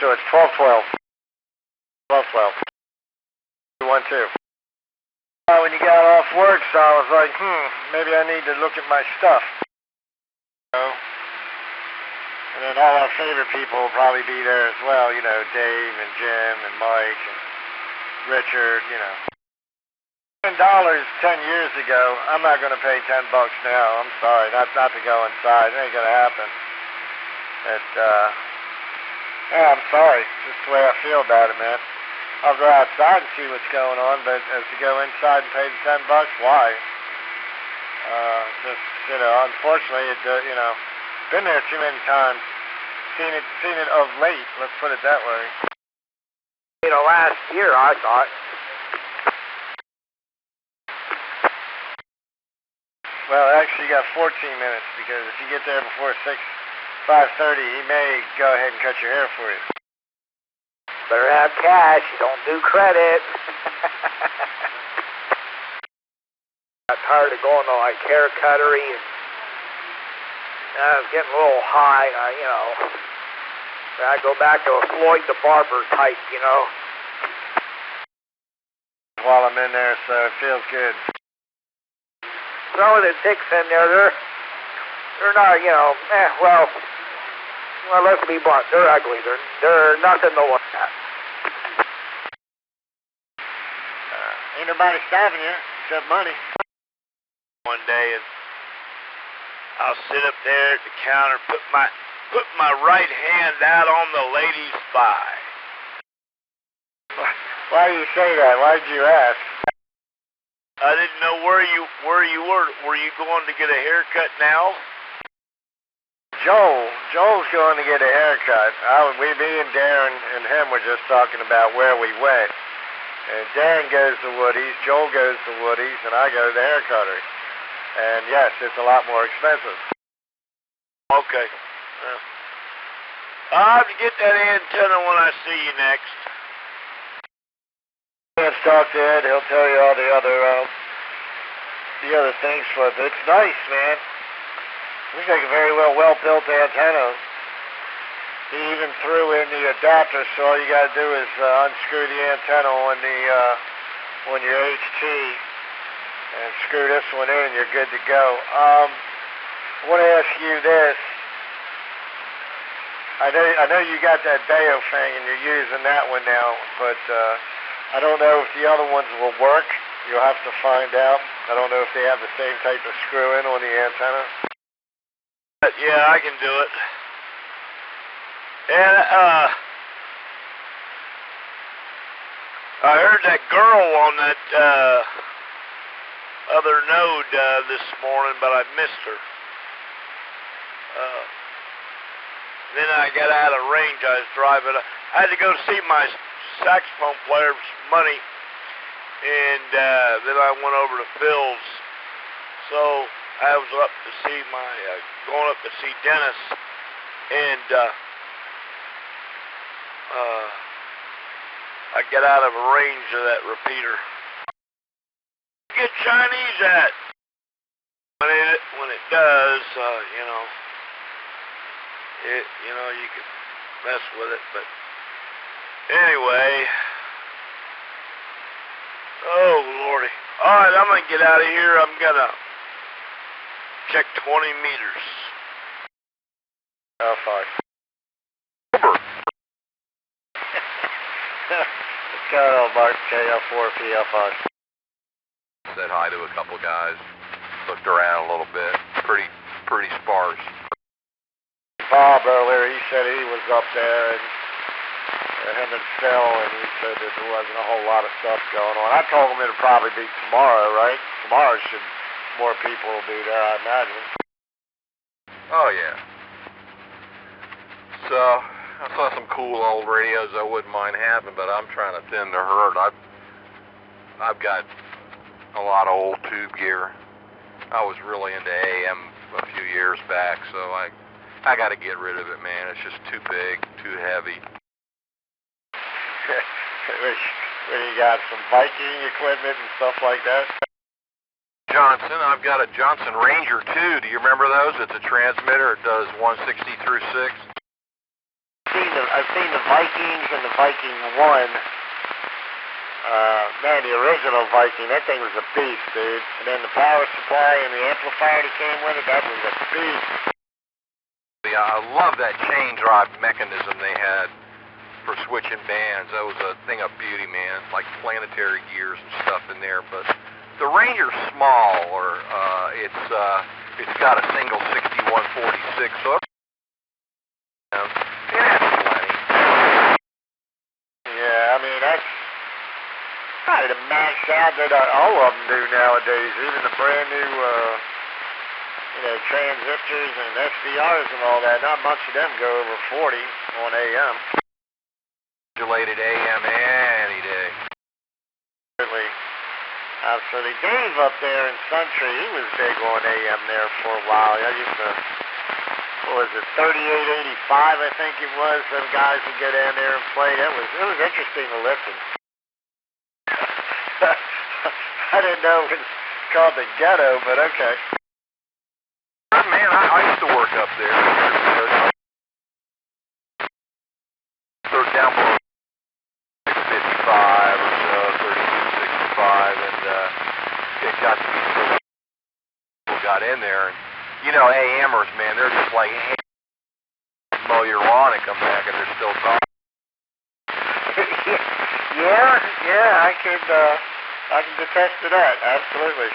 so it's 1212. 1212. 212. When you got off work, so I was like, maybe I need to look at my stuff. And then all our favorite people will probably be there as well, you know, Dave and Jim and Mike and Richard, you know. $10 10 years ago, I'm not going to pay $10 now. I'm sorry, not to go inside. It ain't going to happen. Yeah, I'm sorry. It's just the way I feel about it, man. I'll go outside and see what's going on, but as to go inside and pay the $10, why? Just, you know, unfortunately, you know, been there too many times. Seen it of late, let's put it that way. You know, last year, I thought. Well, actually, you got 14 minutes, because if you get there before 5:30, he may go ahead and cut your hair for you. Better have cash, you don't do credit. Got tired of going to like hair cuttery, and I was getting a little high, you know. I go back to a Floyd the Barber type, you know. While I'm in there, so it feels good. Some of the chicks in there, they're not, you know, well, let's be blunt, they're ugly. They're nothing to look at. Ain't nobody stopping you except money. One day, and I'll sit up there at the counter, put my right hand out on the lady's thigh. Why do you say that? Why did you ask? I didn't know where you were. Were you going to get a haircut now? Joel's going to get a haircut. Me and Darren and him were just talking about where we went. And Darren goes to Woody's, Joel goes to Woody's, and I go to the hair cutter. And yes, it's a lot more expensive. Okay. I'll have to get that antenna when I see you next. Let's talk to Ed. He'll tell you all the other things for it. But it's nice, man. Looks like a very well-built antenna. He even threw in the adapter, so all you got to do is unscrew the antenna on your HT and screw this one in, and you're good to go. I want to ask you this. I know you got that Bayo thing and you're using that one now, but I don't know if the other ones will work. You'll have to find out. I don't know if they have the same type of screw in on the antenna. Yeah, I can do it. And I heard that girl on that other node this morning, but I missed her. Then I got out of range. I was driving. I had to go see my saxophone player for some money, and then I went over to Phil's. So I was up to see going up to see Dennis, and I get out of range of that repeater. Get Chinese at when it does, you know. You can mess with it, but anyway. Oh, Lordy. All right, I'm going to get out of here. I'm going to check 20 meters. L5. Let's go, Mark. KL4, PL5. Said hi to a couple guys. Looked around a little bit. Pretty sparse. Bob earlier, he said he was up there, and him and Phil, and he said that there wasn't a whole lot of stuff going on. I told him it'll probably be tomorrow, right? Tomorrow more people will be there, I imagine. Oh, yeah. So, I saw some cool old radios I wouldn't mind having, but I'm trying to thin the herd. I've got a lot of old tube gear. I was really into AM a few years back, so I got to get rid of it, man. It's just too big, too heavy. You got some Viking equipment and stuff like that? Johnson, I've got a Johnson Ranger 2. Do you remember those? It's a transmitter. It does 160 through 6. I've I've seen the Vikings and the Viking 1. Man, the original Viking, that thing was a beast, dude. And then the power supply and the amplifier that came with it, that was a beast. Yeah, I love that chain drive mechanism they had for switching bands. That was a thing of beauty, man. Like planetary gears and stuff in there. But the Ranger's small, or it's got a single 6146, so it has plenty. Yeah, I mean, that's probably the max out that all of them do nowadays. Even the brand new, transistors and SDRs and all that. Not much of them go over 40 on AM. Modulated AM any day. Certainly. Absolutely. Dave up there in Suntree, he was big on AM there for a while. I used to, what was it, 3885 I think it was. Some guys would go down there and play. It was interesting to listen. I didn't know it was called the ghetto, but okay. Man, I used to work up there. They're down below 655 or so, 3265, and it got to be so people got in there. And, AMers, man, they're just like, hey, mow your lawn and come back and they're still talking. yeah, I can attest to that, absolutely.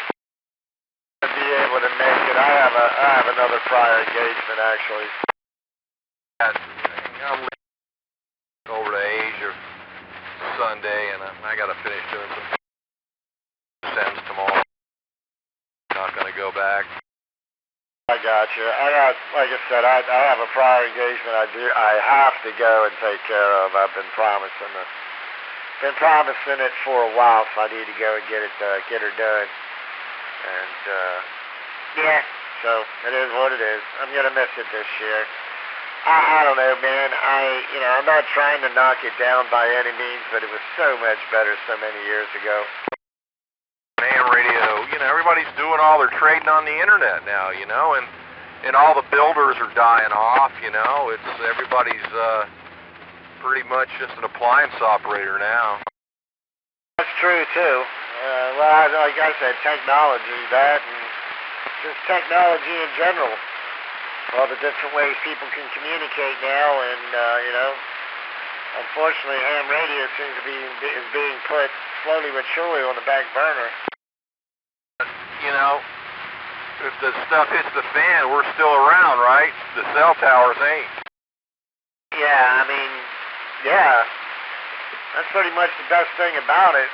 To be able to make it, I have another prior engagement actually. I'm leaving over to Asia Sunday, and I got to finish doing some sends tomorrow. Not going to go back. I got you. Like I said, I have a prior engagement. I have to go and take care of. I've been promising it for a while, so I need to go and get her done. And yeah, so it is what it is. I'm gonna miss it this year. I don't know, man. I'm not trying to knock it down by any means, but it was so much better so many years ago. AM radio, everybody's doing all their trading on the internet now, and all the builders are dying off, it's everybody's pretty much just an appliance operator now. That's true too. Well, like I said, technology, that, and just technology in general. All the different ways people can communicate now, and unfortunately, ham radio seems to is being put slowly but surely on the back burner. If the stuff hits the fan, we're still around, right? The cell towers ain't. Yeah, yeah. That's pretty much the best thing about it.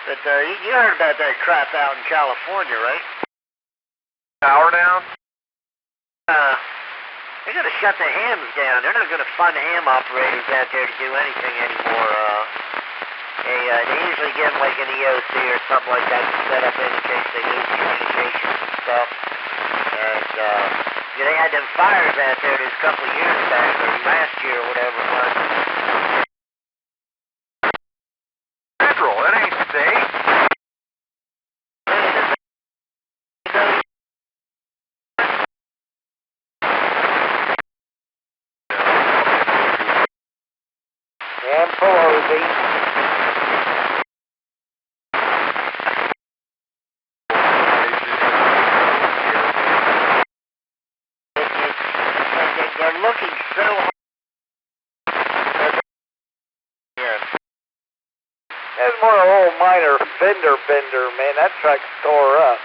But you heard about that crap out in California, right? Power down? They're going to shut the hams down. They're not going to fund ham operators out there to do anything anymore. They usually give them like an EOC or something like that to set up in case they lose communications and stuff. And they had them fires out there this couple of years back, or last year or whatever it was. Federal, that ain't state. And Pelosi. They're looking so hard. That's more a little minor fender bender, man. That truck's tore up.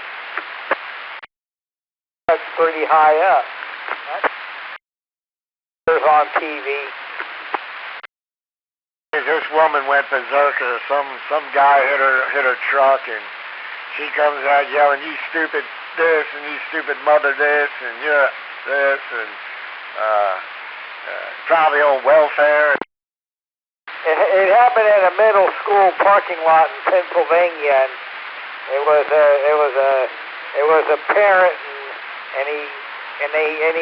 That's pretty high up. That's on TV. This woman went berserker. Some guy hit her truck, and she comes out yelling, "You stupid this, and you stupid mother this, and you're this, and probably on welfare." It happened at a middle school parking lot in Pennsylvania, and it was a parent, and he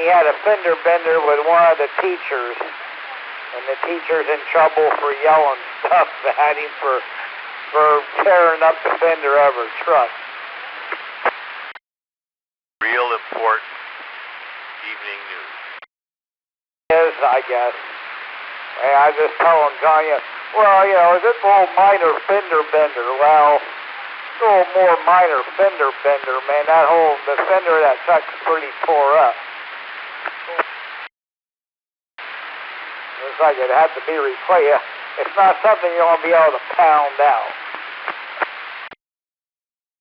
had a fender bender with one of the teachers, and the teacher's in trouble for yelling stuff at him for tearing up the fender of her truck. Real important evening news. Yes, I guess. And I just tell him, John, well, it's a little minor fender bender. Well, it's a little more minor fender bender, man. The fender of that truck's pretty tore up. Looks like it had to be replaced. It's not something you're going to be able to pound out.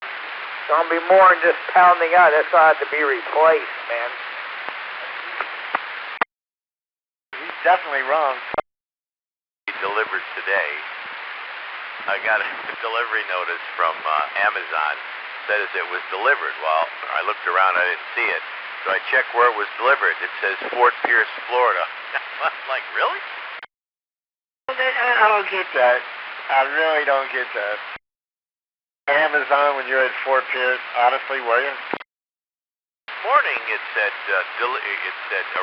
It's going to be more than just pounding out. It's going to have to be replaced, man. He's definitely wrong. Delivered today. I got a delivery notice from Amazon. Said it was delivered. Well, I looked around, I didn't see it. So I checked where it was delivered. It says Fort Pierce, Florida. I'm like, really? I don't get that. I really don't get that. Amazon when you're at Fort Pierce, honestly, were you? Morning it said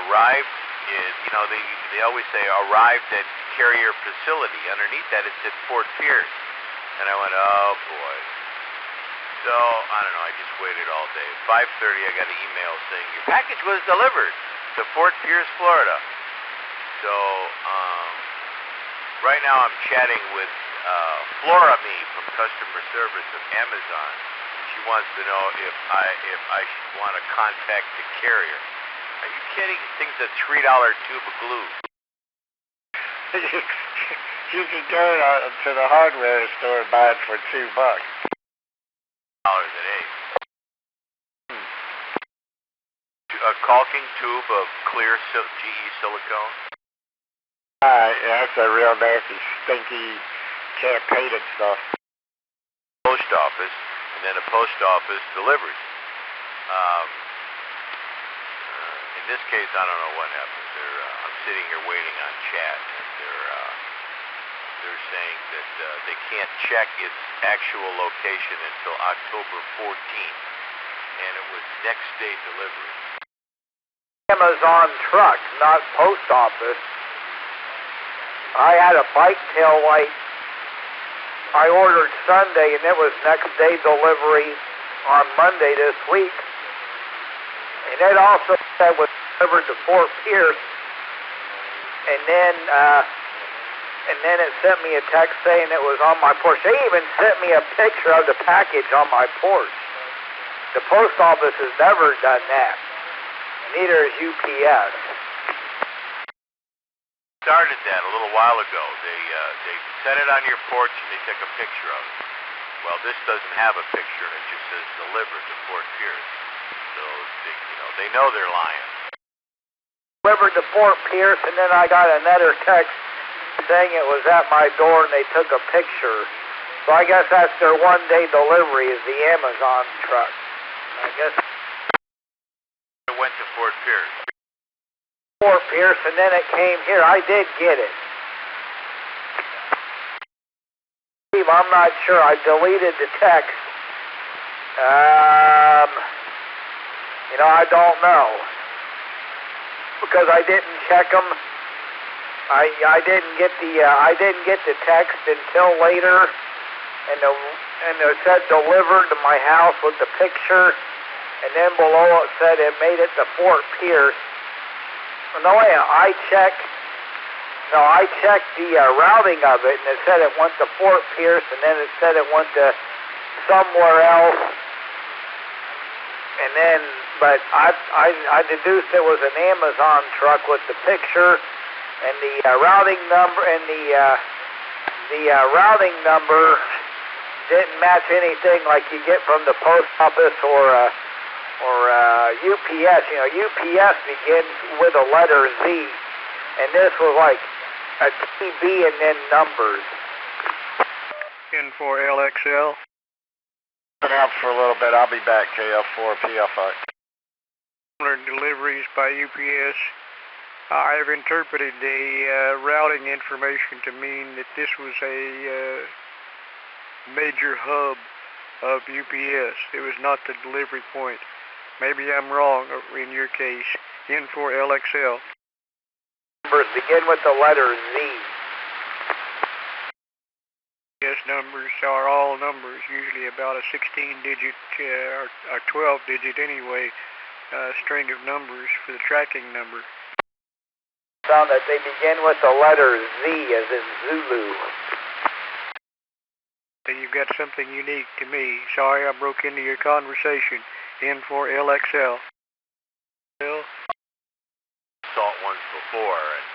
arrived. They always say arrived at carrier facility. Underneath that it said Fort Pierce, and I went, oh boy. So I don't know. I just waited all day. 5:30, I got an email saying your package was delivered to Fort Pierce, Florida. So right now I'm chatting with Flora Me from customer service of Amazon. She wants to know if I should want to contact the carrier. Are you kidding? This thing's a $3 tube of glue. You could go to the hardware store and buy it for $2. An eight. A caulking tube of clear GE silicone. Yeah, that's a real nasty, stinky, can't paint it stuff. Post office, and then a post office delivered. In this case, I don't know what happened. I'm sitting here waiting on chat, and they're saying that they can't check its actual location until October 14th, and it was next day delivery. Amazon truck, not post office. I had a bike tail light I ordered Sunday, and it was next day delivery on Monday this week. And it also said was delivered to Fort Pierce, and then it sent me a text saying it was on my porch. They even sent me a picture of the package on my porch. The post office has never done that. Neither is UPS. Started that a little while ago. They set it on your porch and they took a picture of it. Well, this doesn't have a picture, and it just says delivered to Fort Pierce. So they know they're lying. Delivered to Fort Pierce, and then I got another text saying it was at my door and they took a picture. So I guess that's their one-day delivery is the Amazon truck. I guess it went to Fort Pierce. Fort Pierce, and then it came here. I did get it. I'm not sure. I deleted the text. I don't know because I didn't check them. I didn't get the text until later, and it said delivered to my house with the picture, and then below it said it made it to Fort Pierce. No, I checked the routing of it, and it said it went to Fort Pierce, and then it said it went to somewhere else, and then, but I deduced it was an Amazon truck with the picture, and the routing number, and the routing number didn't match anything like you get from the post office or UPS. UPS begins with a letter Z, and this was like a TB and then numbers. N4LXL. Been out for a little bit. I'll be back. KF4 PF5. Deliveries by UPS. I have interpreted the routing information to mean that this was a major hub of UPS. It was not the delivery point. Maybe I'm wrong in your case. N4LXL. Numbers begin with the letter Z. Yes, numbers are all numbers, usually about a 16-digit or 12-digit anyway, string of numbers for the tracking number. Found that they begin with the letter Z as in Zulu. You've got something unique to me. Sorry I broke into your conversation. N4 LXL. Salt ones before, and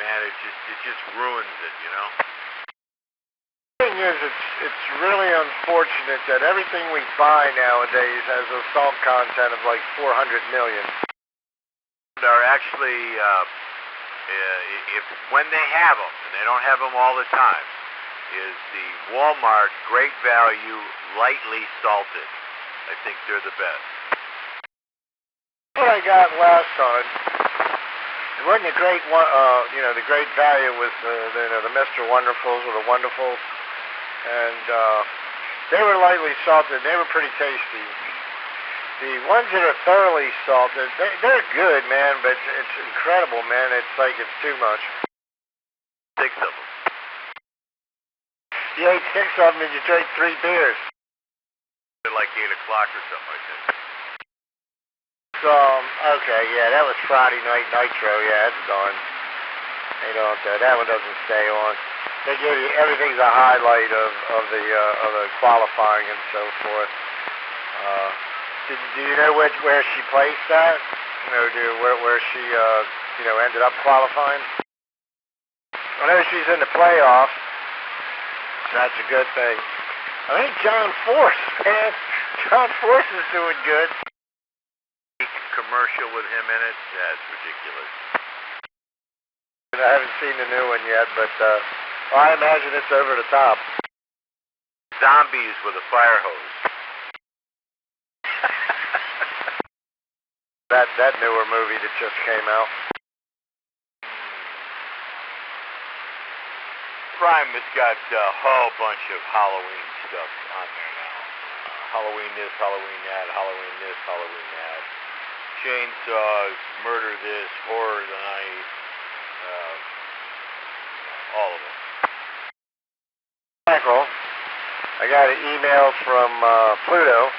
man, it just ruins it, you know. The thing is, it's really unfortunate that everything we buy nowadays has a salt content of like 400 million. Are actually, if when they have them, and they don't have them all the time, is the Walmart Great Value lightly salted. I think they're the best. What I got last time, it wasn't a great one. The Great Value was the Mr. Wonderfuls or the Wonderfuls, and they were lightly salted. They were pretty tasty. The ones that are thoroughly salted, they're good, man, but it's incredible, man. It's like it's too much. 6 of them. You ate 6 of them and you drank 3 beers. They're like 8 o'clock or something, I think. So, okay, yeah, that was Friday Night Nitro. Yeah, that's done. They don't. That one doesn't stay on. They give you everything's a highlight of the qualifying and so forth. Do you know where she placed that? Where she ended up qualifying? I know she's in the playoffs. So that's a good thing. I think John Force, man. John Force is doing good. Commercial with him in it? Yeah, it's ridiculous. I haven't seen the new one yet, but I imagine it's over the top. Zombies with a fire hose. that newer movie that just came out. Prime has got a whole bunch of Halloween stuff on there now. Halloween this, Halloween that, Halloween this, Halloween that. Chainsaws, murder this, horror the night, all of them. Michael, I got an email from Pluto.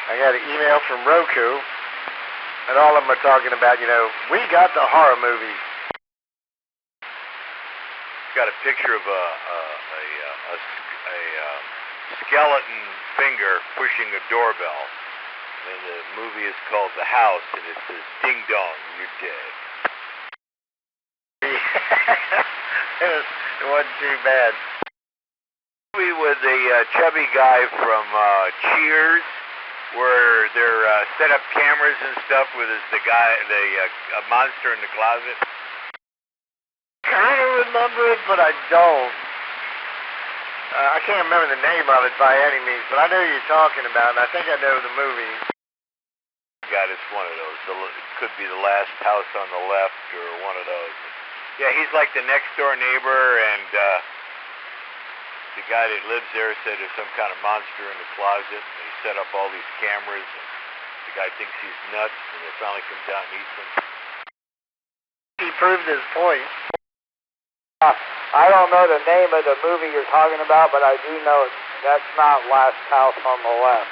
I got an email from Roku. And all of them are talking about, we got the horror movie. Got a picture of a skeleton finger pushing a doorbell. And the movie is called The House, and it says, "Ding dong, you're dead." It wasn't too bad. Movie with the chubby guy from Cheers, where they're set up cameras and stuff with a monster in the closet. Kind of remember it, but I don't. I can't remember the name of it by any means, but I know who you're talking about, and I think I know the movie. God, it's one of those. It could be The Last House on the Left or one of those. Yeah, he's like the next door neighbor, and the guy that lives there said there's some kind of monster in the closet, and he set up all these cameras, and the guy thinks he's nuts, and they finally comes out and eats him. He proved his point. I don't know the name of the movie you're talking about, but I do know that's not Last House on the Left.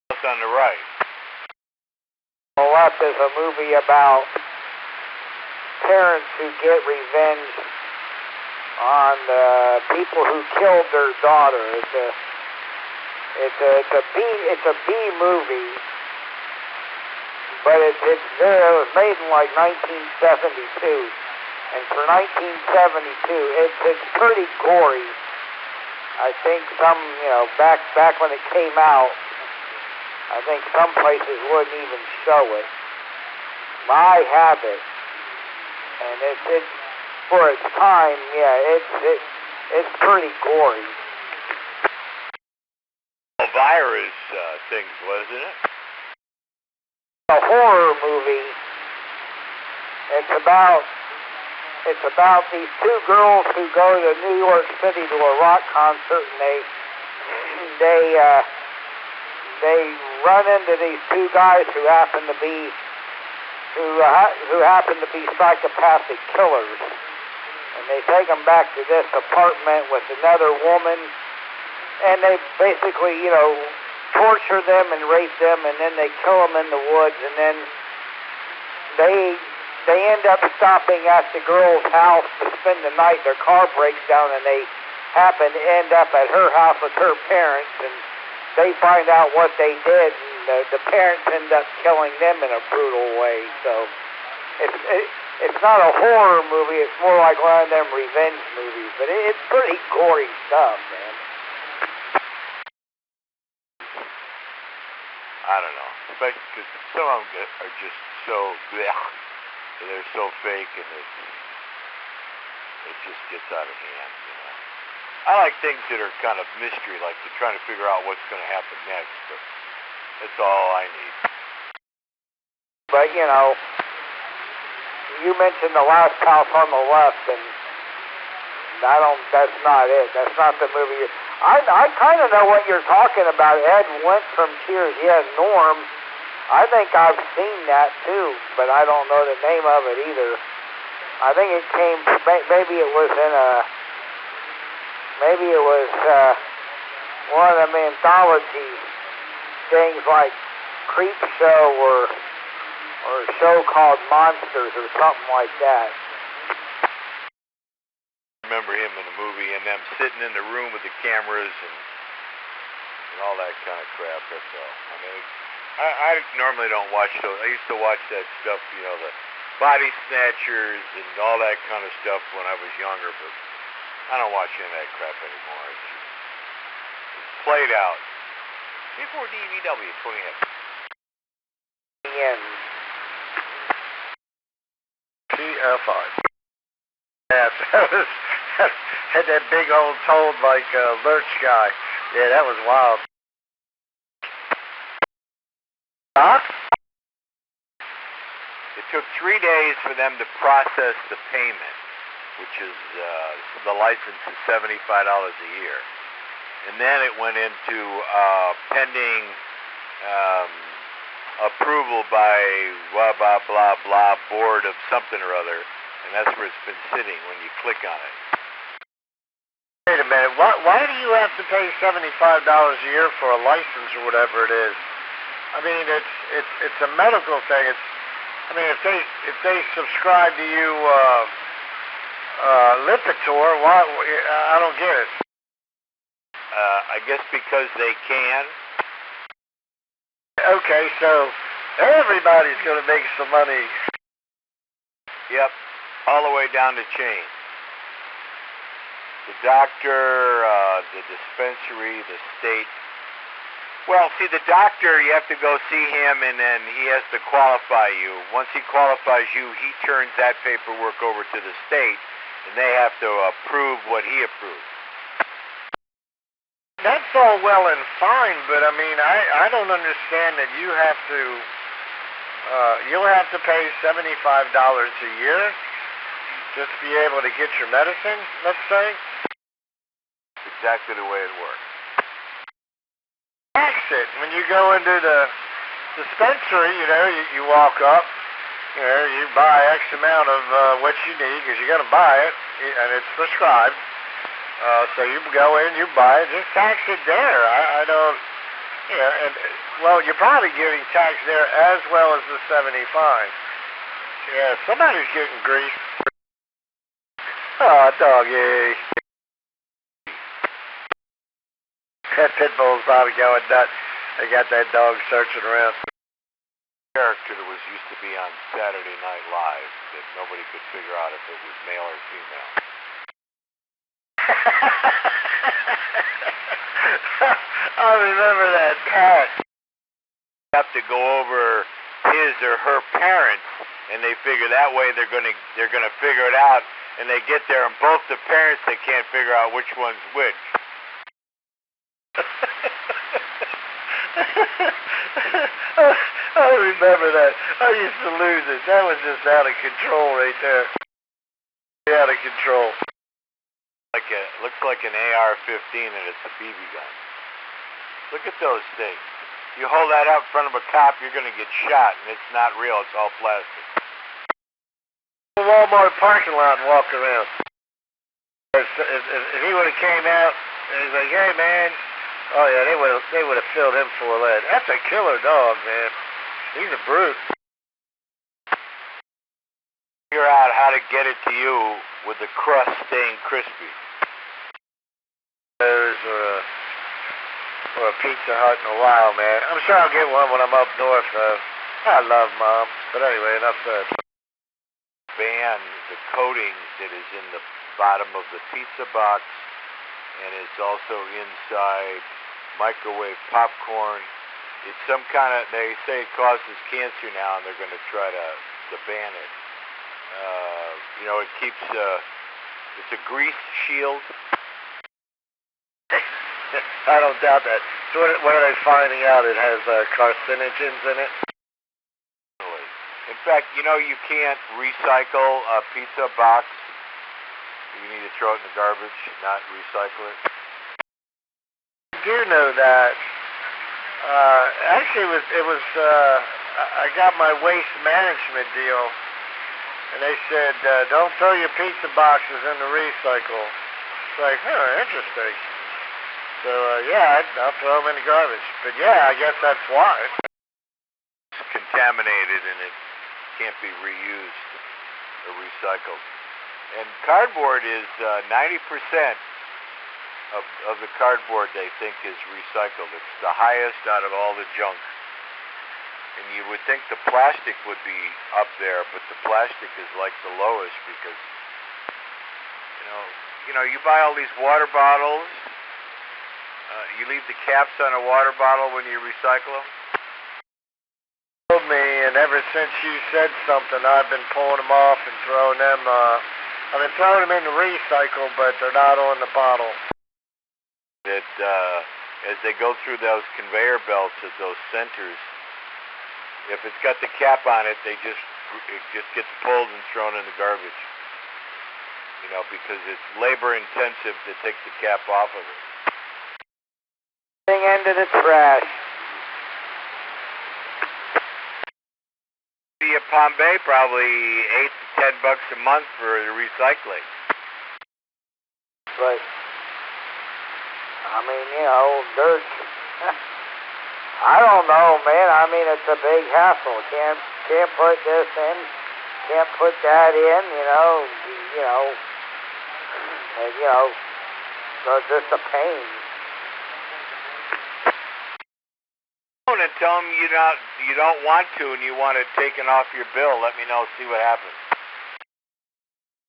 What's on the right? The Left is a movie about parents who get revenge on the people who killed their daughter. It's a B movie, but it was made in like 1972. And for 1972, it's pretty gory. I think back when it came out, I think some places wouldn't even show it. But I have it, and it's for its time, it's pretty gory. Virus things, wasn't it? A horror movie. It's about these 2 girls who go to New York City to a rock concert, and they run into these 2 guys who happen to be psychopathic killers, and they take them back to this apartment with another woman, and they basically torture them and rape them, and then they kill them in the woods, and then they end up stopping at the girl's house to spend the night. Their car breaks down, and they happen to end up at her house with her parents, and they find out what they did, and the parents end up killing them in a brutal way. So it's not a horror movie. It's more like one of them revenge movies, but it's pretty gory stuff, man. I don't know, especially because some of them are just so blech, they're so fake, and it just gets out of hand, you know. I like things that are kind of mystery, like you're trying to figure out what's going to happen next, but that's all I need. But, you know, you mentioned The Last House on the Left, and that's not it. That's not the movie. I kind of know what you're talking about. Ed went from Cheers. Yeah, Norm. I think I've seen that too, but I don't know the name of it either. I think it came, maybe it was in one of them anthology things like Creep Show or a show called Monsters or something like that. I remember him in the movie and them sitting in the room with the cameras and all that kind of crap, that's all. I mean, I normally don't watch those. I used to watch that stuff, you know, the Body Snatchers and all that kind of stuff when I was younger, but I don't watch any of that crap anymore. It's played out. C4DVW 20X. PFI. Yeah, had that big old toad like lurch guy. Yeah, that was wild. Huh? It took 3 days for them to process the payment, which is the license is $75 a year. And then it went into pending approval by blah, blah, blah, blah, board of something or other. And that's where it's been sitting when you click on it. Wait a minute. Why do you have to pay $75 a year for a license or whatever it is? I mean, it's a medical thing. If they subscribe to you Lipitor, why? I don't get it. I guess because they can. Okay, so everybody's going to make some money. Yep, all the way down the chain. The doctor, the dispensary, the state. Well, see, the doctor, you have to go see him, and then he has to qualify you. Once he qualifies you, he turns that paperwork over to the state, and they have to approve what he approves. That's all well and fine, but I mean, I don't understand that you have to, you'll have to pay $75 a year just to be able to get your medicine, let's say? Exactly the way it works. Tax it. When you go into the dispensary, you know, you walk up, you know, you buy X amount of what you need because you're going to buy it, and it's prescribed. So you go in, you buy it, just tax it there. I don't, you know, and, well, you're probably getting taxed there as well as the 75. Yeah, somebody's getting greased. Oh, doggy. That pit bull's probably going nuts. They got that dog searching around. Character that was used to be on Saturday Night Live that nobody could figure out if it was male or female. I remember that pat. You have to go over his or her parents, and they figure that way they're gonna figure it out, and they get there, and both the parents they can't figure out which one's which. I remember that. I used to lose it. That was just out of control right there. Out of control. Looks like an AR-15 and it's a BB gun. Look at those things. You hold that out in front of a cop, you're going to get shot, and it's not real. It's all plastic. The Walmart parking lot and walk around. If he would have came out and he's like, "Hey man," oh yeah, they would have filled him full of lead. That's a killer dog, man. He's a brute. Figure out how to get it to you with the crust staying crispy. Or a Pizza Hut in a while, man. I'm sure I'll get one when I'm up north, though. I love Mom. But anyway, enough said. Ban the coating that is in the bottom of the pizza box, and it's also inside microwave popcorn. It's some kind of, they say it causes cancer now, and they're going to try to ban it. You know, it keeps, it's a grease shield. I don't doubt that. So what are they finding out? It has carcinogens in it? In fact, you know, you can't recycle a pizza box. You need to throw it in the garbage, not recycle it. I do know that. Actually, I got my waste management deal, and they said, don't throw your pizza boxes in the recycle. It's like, interesting. So, yeah, I'll throw them in the garbage. But, yeah, I guess that's why. It's contaminated and it can't be reused or recycled. And cardboard is 90% of the cardboard they think is recycled. It's the highest out of all the junk. And you would think the plastic would be up there, but the plastic is like the lowest because, you know, you buy all these water bottles. You leave the caps on a water bottle when you recycle them? Told me, and ever since you said something, I've been pulling them off and throwing them. I've been throwing them in the recycle, but they're not on the bottle. That as they go through those conveyor belts at those centers, if it's got the cap on it, it just gets pulled and thrown in the garbage. You know, because it's labor intensive to take the cap off of it. Into the trash. Palm Bay, probably $8 to $10 a month for the recycling. But I mean, you know, dirt. I don't know, man. I mean, it's a big hassle. Can't put this in. Can't put that in. So it's just a pain. And tell them you don't want to and you want it taken off your bill. Let me know, see what happens.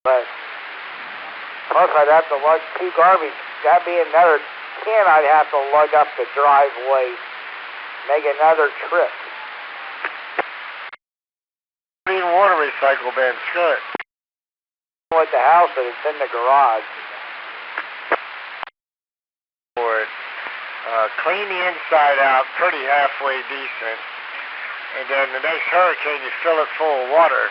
But plus I'd have to lug 2 garbage. That'd be another 10 I'd have to lug up the driveway. Make another trip. Clean water recycle bin's good. With the house and it's in the garage. For it. Clean the inside out pretty halfway decent, and then the next hurricane you fill it full of water.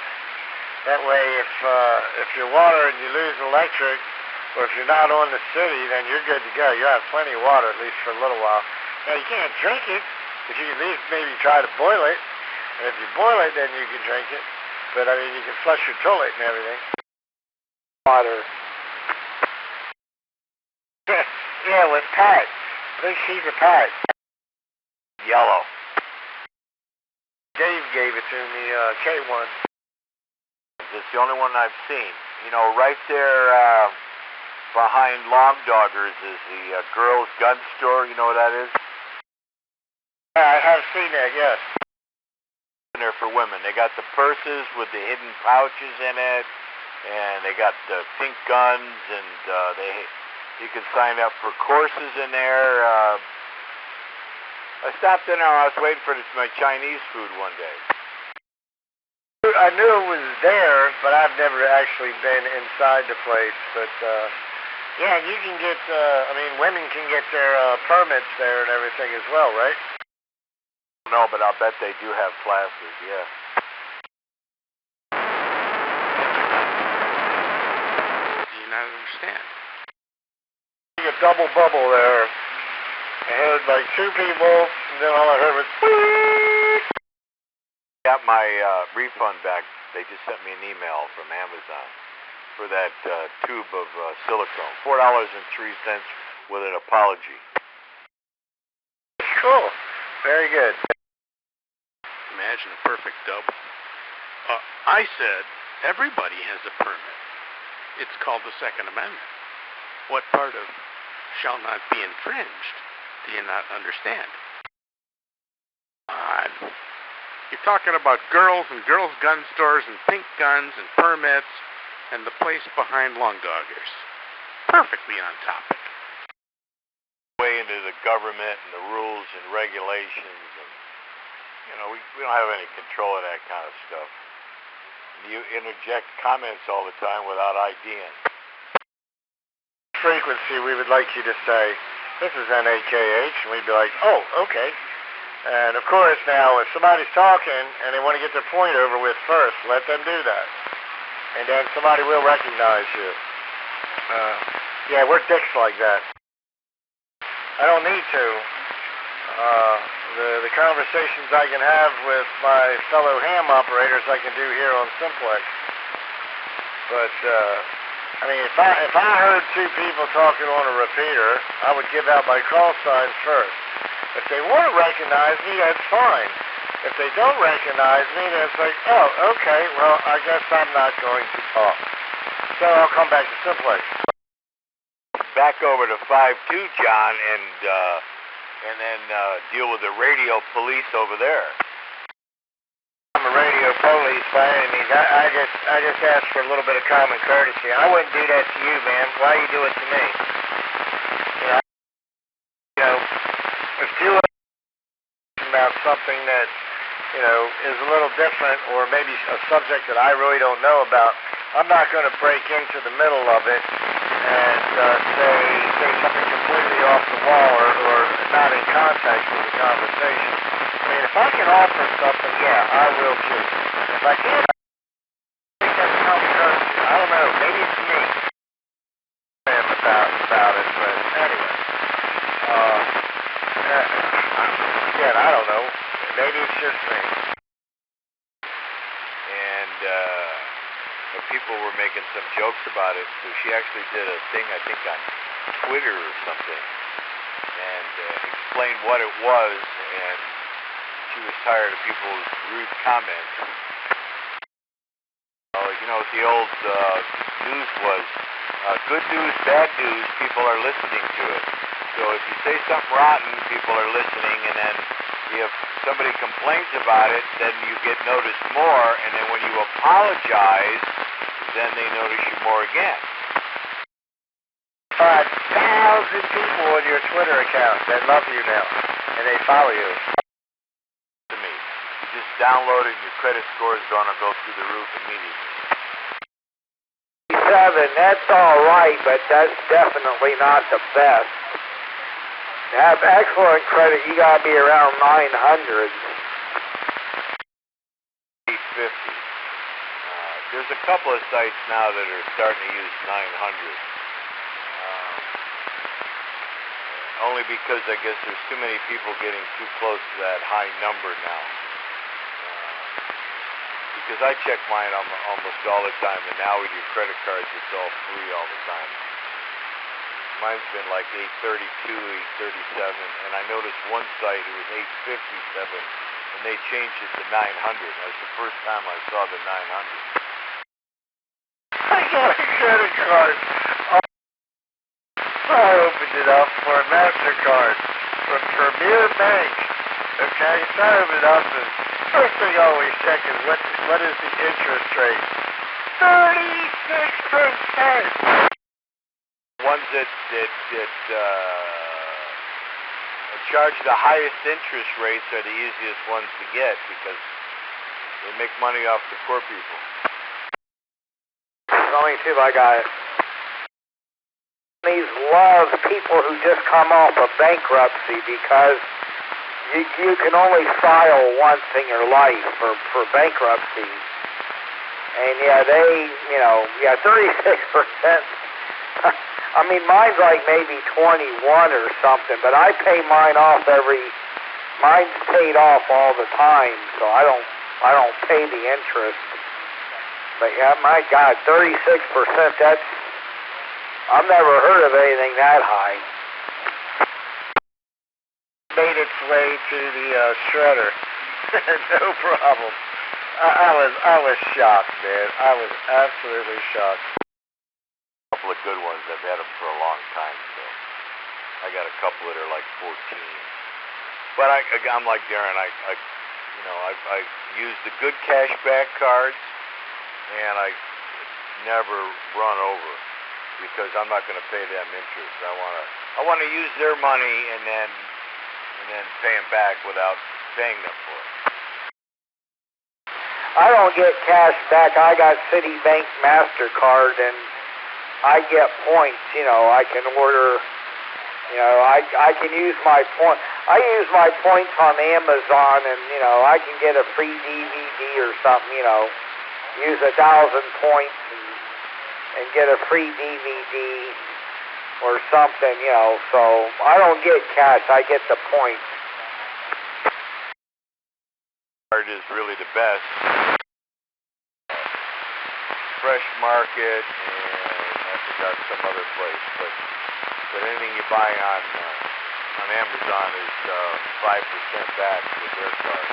That way if you're water and you lose electric, or if you're not on the city, then you're good to go. You have plenty of water, at least for a little while. Now you can't drink it, but you can at least maybe try to boil it, and if you boil it, then you can drink it. But I mean, you can flush your toilet and everything. Water. Yeah, with Pat. Big sheet of Pat. Yellow. Dave gave it to me, K1. It's the only one I've seen. You know, right there behind Long Doggers is the girls' gun store. You know what that is? Yeah, I have seen that, yes. They're for women. They got the purses with the hidden pouches in it, and they got the pink guns, and you can sign up for courses in there. I stopped in there. I was waiting for my Chinese food one day. I knew it was there, but I've never actually been inside the place. But yeah, you can get. Women can get their permits there and everything as well, right? No, but I'll bet they do have classes. Yeah. You not understand. A double bubble there. I heard like 2 people, and then all I heard was. Got my refund back. They just sent me an email from Amazon for that tube of silicone. $4.03 with an apology. Cool. Very good. Imagine a perfect double. I said Everybody has a permit. It's called the Second Amendment. What part of shall not be infringed do you not understand? You're talking about girls and girls' gun stores and pink guns and permits and the place behind long doggers. Perfectly on topic. Way into the government and the rules and regulations, and we don't have any control of that kind of stuff. You interject comments all the time without IDing. Frequency, we would like you to say, this is NAKH, and we'd be like, oh, okay. And of course now, if somebody's talking and they want to get their point over with first, let them do that. And then somebody will recognize you. Yeah, we're dicks like that. I don't need to. The conversations I can have with my fellow ham operators I can do here on Simplex. But, I mean, if I heard two people talking on a repeater, I would give out my call signs first. If they want to recognize me, that's fine. If they don't recognize me, then it's like, oh, okay, well, I guess I'm not going to talk. So I'll come back to Simplex. Back over to 5-2, John, and then deal with the radio police over there. I'm a radio police by any means. I just asked for a little bit of common courtesy. I wouldn't do that to you, man. Why you do it to me? If you about something that is a little different, or maybe a subject that I really don't know about, I'm not going to break into the middle of it and say something completely off the wall or not in context with the conversation. I mean, if I can offer something, yeah, I will too. If I can't, I think that's common courtesy. I don't know. Maybe it's me about it, but anyway. Again, I don't know. Maybe it's just me. And people were making some jokes about it, so she actually did a thing, I think, on Twitter or something, and explained what it was, and she was tired of people's rude comments. The old news was, good news, bad news, people are listening to it. So if you say something rotten, people are listening, and then if somebody complains about it, then you get noticed more, and then when you apologize, then they notice you more again. 5,000 people on your Twitter account that love you now, and they follow you. To me, you just download it, your credit score is going to go through the roof immediately. 7, that's all right, but that's definitely not the best. To have excellent credit, you got to be around 900. 850. There's a couple of sites now that are starting to use 900. Only because I guess there's too many people getting too close to that high number now. Because I check mine almost all the time, and now with your credit cards, it's all free all the time. Mine's been like 832, 837, and I noticed one site it was 857, and they changed it to 900. That's the first time I saw the 900. I got a credit card. I opened it up for a MasterCard from Premier Bank. Okay, so I opened it up, and first thing I always check is what is the interest rate? 36%. Ones that charge the highest interest rates are the easiest ones to get because they make money off the poor people. Let me see if I got it. These love people who just come off of bankruptcy because you can only file once in your life for bankruptcy. And yeah, 36%. I mean, mine's like maybe 21 or something, but I pay mine off mine's paid off all the time, so I don't pay the interest. But yeah, my God, 36%, I've never heard of anything that high. Made its way to the shredder. No problem. I was shocked, man. I was absolutely shocked. A couple of good ones. I've had them for a long time, so I got a couple that are like 14. But I'm like Darren. I use the good cashback cards, and I never run over because I'm not going to pay them interest. I want to use their money and then pay them back without paying them for it. I don't get cash back. I got Citibank MasterCard, and I get points. I can order. I can use my point. I use my points on Amazon, and I can get a free DVD or something. Use 1,000 points and get a free DVD or something. So I don't get cash. I get the points. Card is really the best. Fresh Market, and I forgot some other place, but anything you buy on Amazon is 5% back with their card,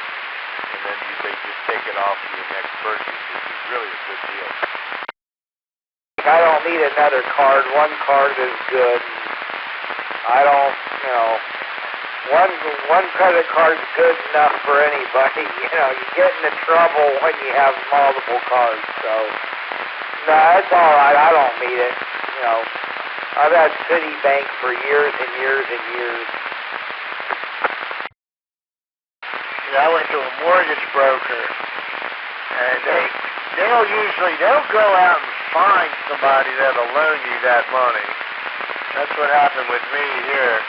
and then they just take it off your next purchase, which is really a good deal. I don't need another card. One card is good. I don't, one credit card's good enough for anybody. You get into trouble when you have multiple cards. So, no, it's all right. I don't need it. I've had Citibank for years and years and years. I went to a mortgage broker, and they'll go out and find somebody that'll loan you that money. That's what happened with me here.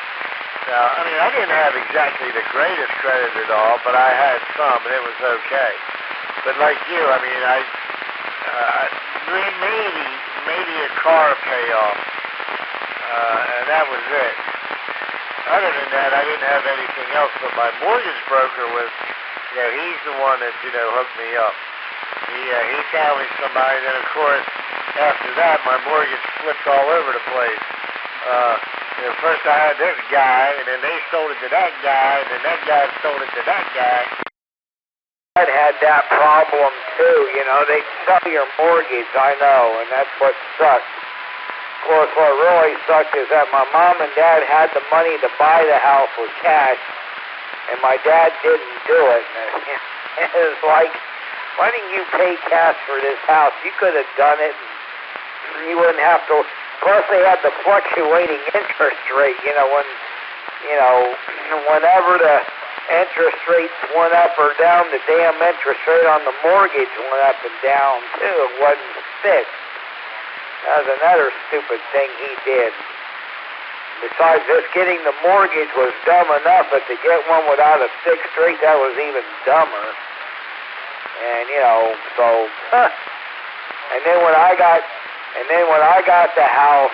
Now, I didn't have exactly the greatest credit at all, but I had some, and it was okay. But like you, maybe a car payoff, and that was it. Other than that, I didn't have anything else, but my mortgage broker was, he's the one that, hooked me up. He found me somebody, and then of course, after that, my mortgage flipped all over the place. First I had this guy, and then they sold it to that guy, and then that guy sold it to that guy. I had that problem too, they sell your mortgage, I know, and that's what sucks. Of course, what really sucked is that my mom and dad had the money to buy the house with cash, and my dad didn't do it. And it was like, why didn't you pay cash for this house? You could have done it, and you wouldn't have to. Plus, they had the fluctuating interest rate. Whenever the interest rates went up or down, the damn interest rate on the mortgage went up and down too. It wasn't fixed. That was another stupid thing he did. Besides, just getting the mortgage was dumb enough, but to get one without a fixed rate, that was even dumber. And and then when I got the house,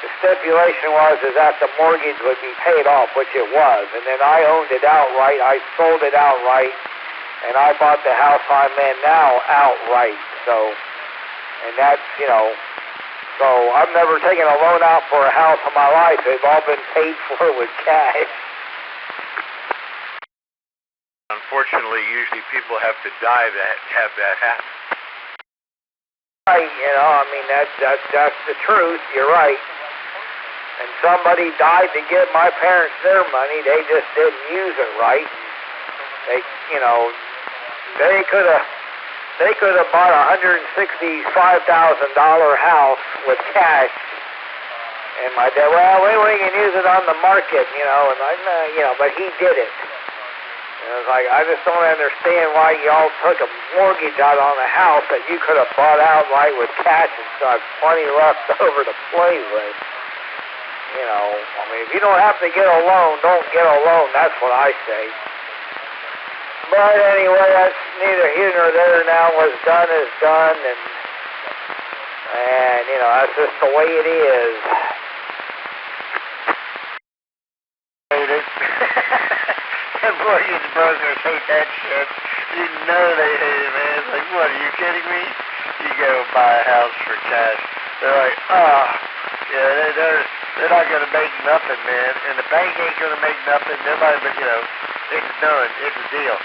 the stipulation was that the mortgage would be paid off, which it was. And then I owned it outright. I sold it outright, and I bought the house I'm in now outright. And that's, so I've never taken a loan out for a house in my life. They've all been paid for with cash. Unfortunately, usually people have to die to have that happen. Right, that's the truth. You're right. And somebody died to give my parents their money. They just didn't use it right. They could have bought a $165,000 house with cash. And my dad, we can use it on the market, but he did it. And I was like, I just don't understand why y'all took a mortgage out on a house that you could have bought outright with cash and still have plenty left over to play with. If you don't have to get a loan, don't get a loan. That's what I say. But anyway, that's neither here nor there now. What's done is done, and that's just the way it is. The mortgage brokers hate that shit. They hate it, man. It's like, what, are you kidding me? You go buy a house for cash. They're like, they're not going to make nothing, man. And the bank ain't going to make nothing. Nobody, but, it's done. It's a deal.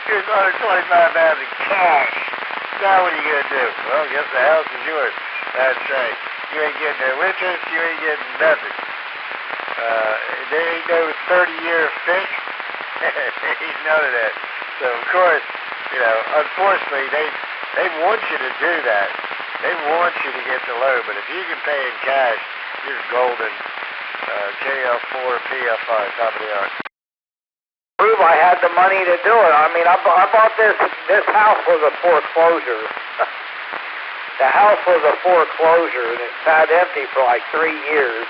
Here's $125 in cash. Now what are you going to do? Well, guess the house is yours. That's right. You ain't getting no interest. You ain't getting nothing. There ain't no 30-year fix. Ain't none of that. So, of course, you know, unfortunately, they want you to do that. They want you to get the loan. But if you can pay in cash, you're golden. KL4, PF5, top of the hour. Prove I had the money to do it. I mean, I bought this house was a foreclosure. The house was a foreclosure, and it sat empty for like 3 years.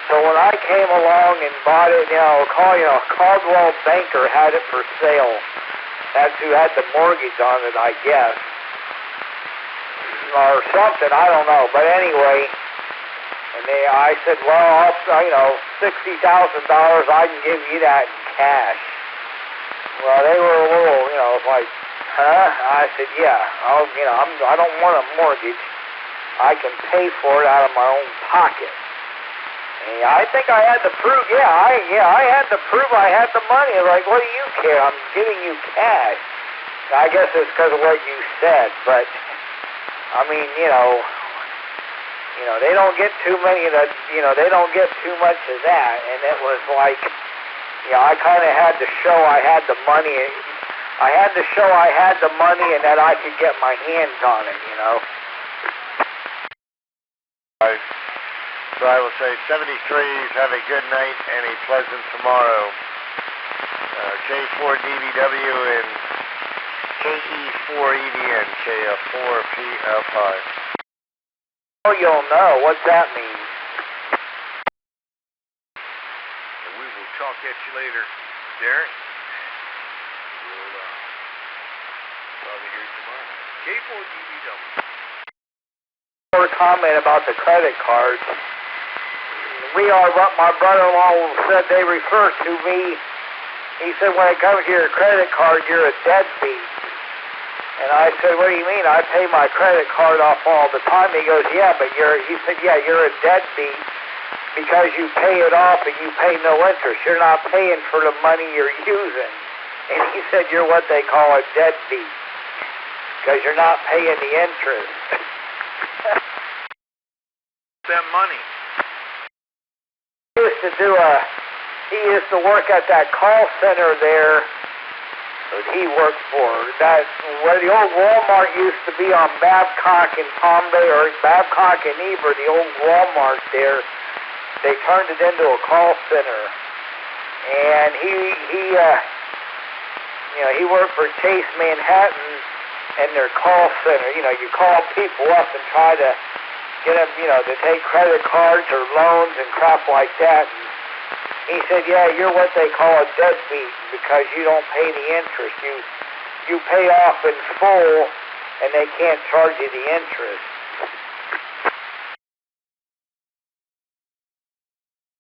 So when I came along and bought it, Caldwell Banker had it for sale. That's who had the mortgage on it, I guess. Or something, I don't know. But anyway, and I said, well, $60,000, I can give you that in cash. Well, they were a little, like, huh? I said, yeah, I don't want a mortgage. I can pay for it out of my own pocket. And I think I had to prove, I had to prove I had the money. Like, what do you care? I'm giving you cash. I guess it's because of what you said, but, I mean, they don't get too many of that, they don't get too much of that. And it was like, I kind of had to show I had the money. I had to show I had the money and that I could get my hands on it, Right. So I will say 73s, have a good night and a pleasant tomorrow. K4DVW and KE4EVN, KF4PF5. Oh, you'll know. What's that mean? And we will talk at you later, Darren. We'll probably hear you tomorrow. K4DVW. More comment about the credit cards. My brother-in-law said they refer to me. He said, when it comes to your credit card, you're a deadbeat. And I said, what do you mean? I pay my credit card off all the time. He goes, yeah, but you're a deadbeat because you pay it off and you pay no interest. You're not paying for the money you're using. And he said, you're what they call a deadbeat because you're not paying the interest. That money. He used to work at that call center there that he worked for. That's where the old Walmart used to be on Babcock and Palm Bay, or Babcock and Eber, the old Walmart there. They turned it into a call center. And he worked for Chase Manhattan and their call center. You call people up and try to get them, to take credit cards or loans and crap like that. And he said, yeah, you're what they call a deadbeat because you don't pay the interest. You pay off in full and they can't charge you the interest.